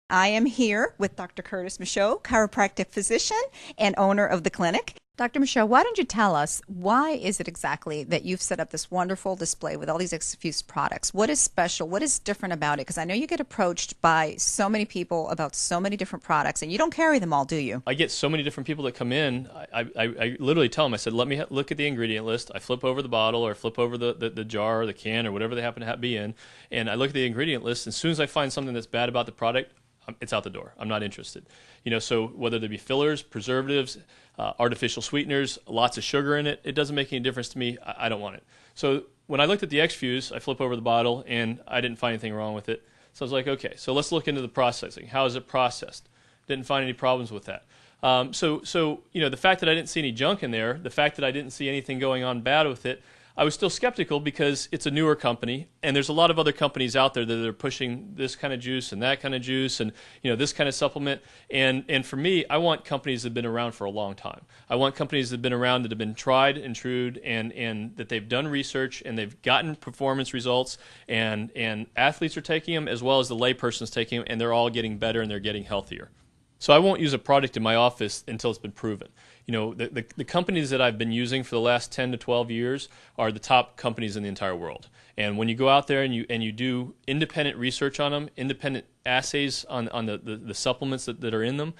I am here with Dr. Curtis Michaux, chiropractic physician and owner of the clinic. Dr. Michaux, why don't you tell us why is it exactly that you've set up this wonderful display with all these X-Fuse products? What is special? What is different about it? Because I know you get approached by so many people about so many different products, and you don't carry them all, do you? I get so many different people that come in. I literally tell them, I said, let me look at the ingredient list. I flip over the bottle or flip over the jar or the can or whatever they happen to be in, and I look at the ingredient list. As soon as I find something that's bad about the product, it's out the door. I'm not interested. So whether they be fillers, preservatives, artificial sweeteners, lots of sugar in it, it doesn't make any difference to me. I don't want it. So when I looked at the X-Fuse, I flip over the bottle, and I didn't find anything wrong with it. So I was like, okay, so let's look into the processing. How is it processed? Didn't find any problems with that. So the fact that I didn't see any junk in there, the fact that I didn't see anything going on bad with it, I was still skeptical because it's a newer company, and there's a lot of other companies out there that are pushing this kind of juice and that kind of juice and this kind of supplement. And for me, I want companies that have been around for a long time. I want companies that have been around that have been tried and true, and that they've done research and they've gotten performance results, and athletes are taking them as well as the layperson's taking them, and they're all getting better and they're getting healthier. So I won't use a product in my office until it's been proven. The companies that I've been using for the last 10 to 12 years are the top companies in the entire world. And when you go out there and you do independent research on them, independent assays on the supplements that are in them,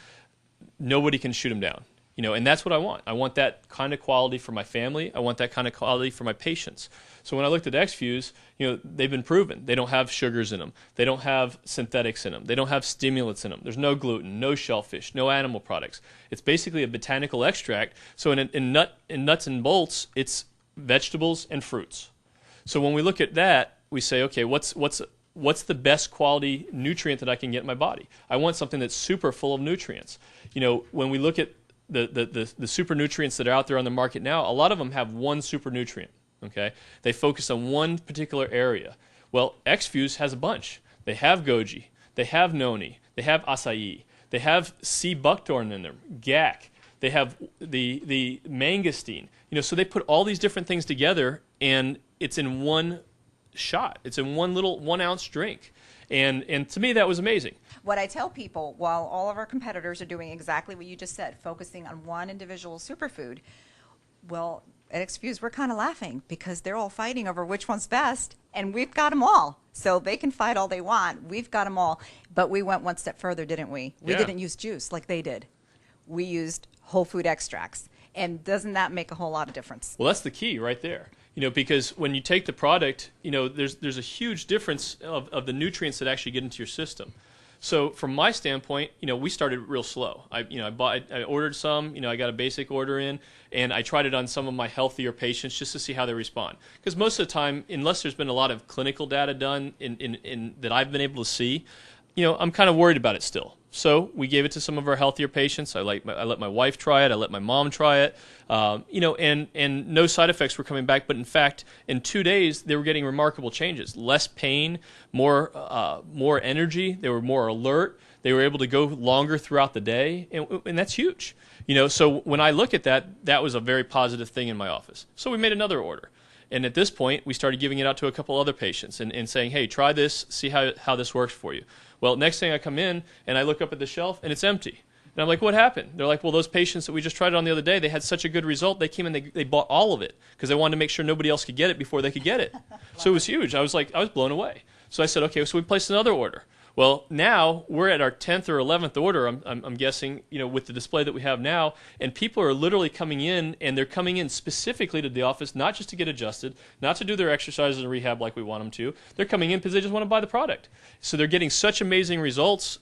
nobody can shoot them down. And that's what I want. I want that kind of quality for my family. I want that kind of quality for my patients. So when I looked at X-Fuse, they've been proven. They don't have sugars in them. They don't have synthetics in them. They don't have stimulants in them. There's no gluten, no shellfish, no animal products. It's basically a botanical extract. So in nuts and bolts, it's vegetables and fruits. So when we look at that, we say, okay, what's the best quality nutrient that I can get in my body? I want something that's super full of nutrients. When we look at the super nutrients that are out there on the market now, a lot of them have one super nutrient. Okay, they focus on one particular area. Well, X-Fuse has a bunch. They have goji, they have noni, they have acai, they have C. buckthorn in them, GAC, they have the mangosteen. So they put all these different things together, and it's in one shot. It's in one little 1 ounce drink. And to me, that was amazing. What I tell people, while all of our competitors are doing exactly what you just said, focusing on one individual superfood, well, at X-Fuse, we're kind of laughing because they're all fighting over which one's best, and we've got them all. So they can fight all they want. We've got them all. But we went one step further, didn't we? We didn't use juice like they did. We used whole food extracts. And doesn't that make a whole lot of difference? Well, that's the key right there. Because when you take the product, there's a huge difference of the nutrients that actually get into your system. So from my standpoint, we started real slow. I ordered some, I got a basic order in, and I tried it on some of my healthier patients just to see how they respond. Because most of the time, unless there's been a lot of clinical data done in that I've been able to see, I'm kind of worried about it still. So we gave it to some of our healthier patients. I let my wife try it. I let my mom try it. And no side effects were coming back. But in fact, in 2 days, they were getting remarkable changes. Less pain, more energy. They were more alert. They were able to go longer throughout the day, and that's huge. So when I look at that, that was a very positive thing in my office. So we made another order. And at this point, we started giving it out to a couple other patients and saying, hey, try this, see how this works for you. Well, next thing I come in, and I look up at the shelf, and it's empty. And I'm like, what happened? They're like, well, those patients that we just tried it on the other day, they had such a good result, they came in, they bought all of it because they wanted to make sure nobody else could get it before they could get it. So it was huge. I was blown away. So I said, okay, so we placed another order. Well, now we're at our 10th or 11th order, I'm guessing, with the display that we have now, and people are literally coming in, and they're coming in specifically to the office, not just to get adjusted, not to do their exercises and rehab like we want them to. They're coming in because they just want to buy the product. So they're getting such amazing results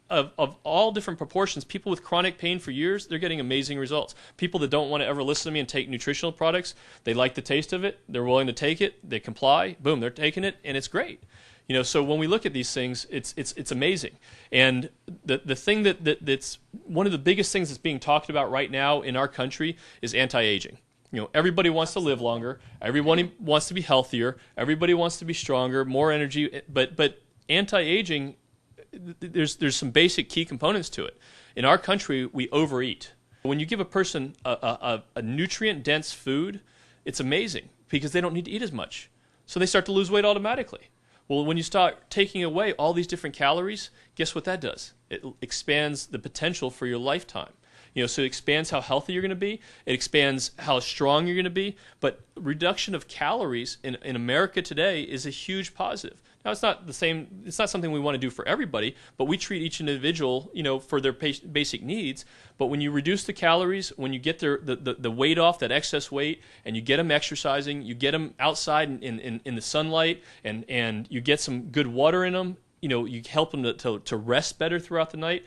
of all different proportions. People with chronic pain for years, they're getting amazing results. People that don't want to ever listen to me and take nutritional products, they like the taste of it, they're willing to take it, they comply, boom, they're taking it, and it's great. So when we look at these things, it's amazing. And the thing that's one of the biggest things that's being talked about right now in our country is anti-aging. Everybody wants to live longer. Everybody wants to be healthier. Everybody wants to be stronger, more energy. But anti-aging, there's some basic key components to it. In our country, we overeat. When you give a person a nutrient-dense food, it's amazing because they don't need to eat as much. So they start to lose weight automatically. Well, when you start taking away all these different calories, guess what that does? It expands the potential for your lifetime. So it expands how healthy you're going to be. It expands how strong you're going to be. But reduction of calories in America today is a huge positive. Now, it's not the same. It's not something we want to do for everybody, but we treat each individual, for their basic needs. But when you reduce the calories, when you get the weight off, that excess weight, and you get them exercising, you get them outside in the sunlight, and you get some good water in them, you help them to rest better throughout the night,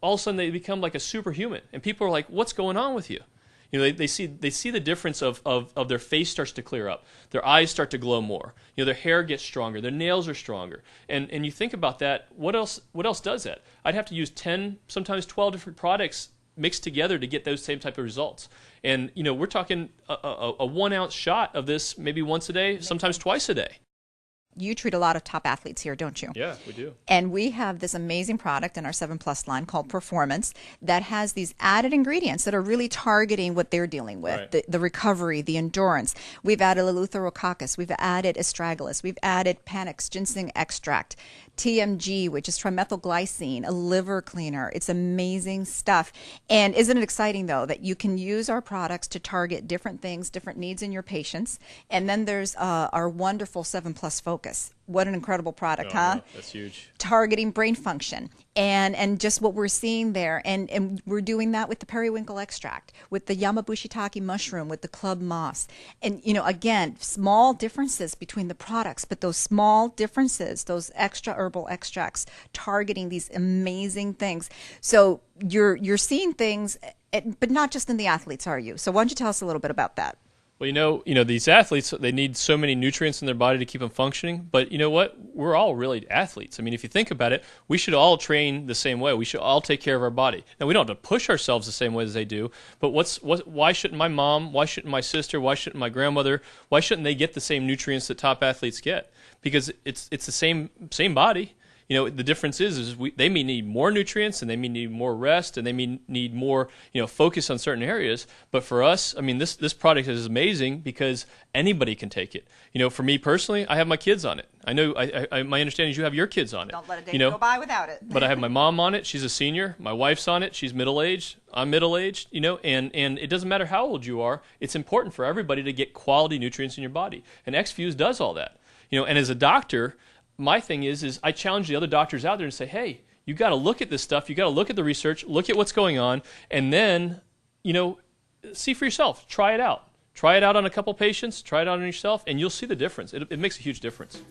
all of a sudden they become like a superhuman. And people are like, what's going on with you? They see the difference of their face starts to clear up. Their eyes start to glow more. Their hair gets stronger. Their nails are stronger. And you think about that, what else does that? I'd have to use 10, sometimes 12 different products mixed together to get those same type of results. And, we're talking a 1 ounce shot of this maybe once a day, sometimes twice a day. You treat a lot of top athletes here, don't you? Yeah, we do. And we have this amazing product in our 7+ line called Performance that has these added ingredients that are really targeting what they're dealing with, right. the recovery, the endurance. We've added Eleutherococcus. We've added astragalus. We've added Panax ginseng extract, TMG, which is trimethylglycine, a liver cleaner. It's amazing stuff. And isn't it exciting, though, that you can use our products to target different things, different needs in your patients? And then there's our wonderful 7+ Focus. What an incredible product, huh? No, that's huge. Targeting brain function and just what we're seeing there. And we're doing that with the periwinkle extract, with the Yamabushitake mushroom, with the club moss. And, again, small differences between the products, but those small differences, those extra herbal extracts targeting these amazing things. So you're seeing things, but not just in the athletes, are you? So why don't you tell us a little bit about that? Well, these athletes, they need so many nutrients in their body to keep them functioning. But you know what? We're all really athletes. I mean, if you think about it, we should all train the same way. We should all take care of our body. Now, we don't have to push ourselves the same way as they do. But why shouldn't my mom? Why shouldn't my sister? Why shouldn't my grandmother? Why shouldn't they get the same nutrients that top athletes get? Because it's the same body. The difference is they may need more nutrients, and they may need more rest, and they may need more, focus on certain areas. But for us, I mean, this product is amazing because anybody can take it. For me personally, I have my kids on it. I know, my understanding is you have your kids on it. Don't let a day go by without it. But I have my mom on it. She's a senior. My wife's on it. She's middle-aged. I'm middle-aged, and it doesn't matter how old you are. It's important for everybody to get quality nutrients in your body. And X-Fuse does all that. And as a doctor, my thing is I challenge the other doctors out there and say, hey, you got to look at this stuff. You got to look at the research, look at what's going on, and then, see for yourself. Try it out. Try it out on a couple patients. Try it out on yourself, and you'll see the difference. It makes a huge difference.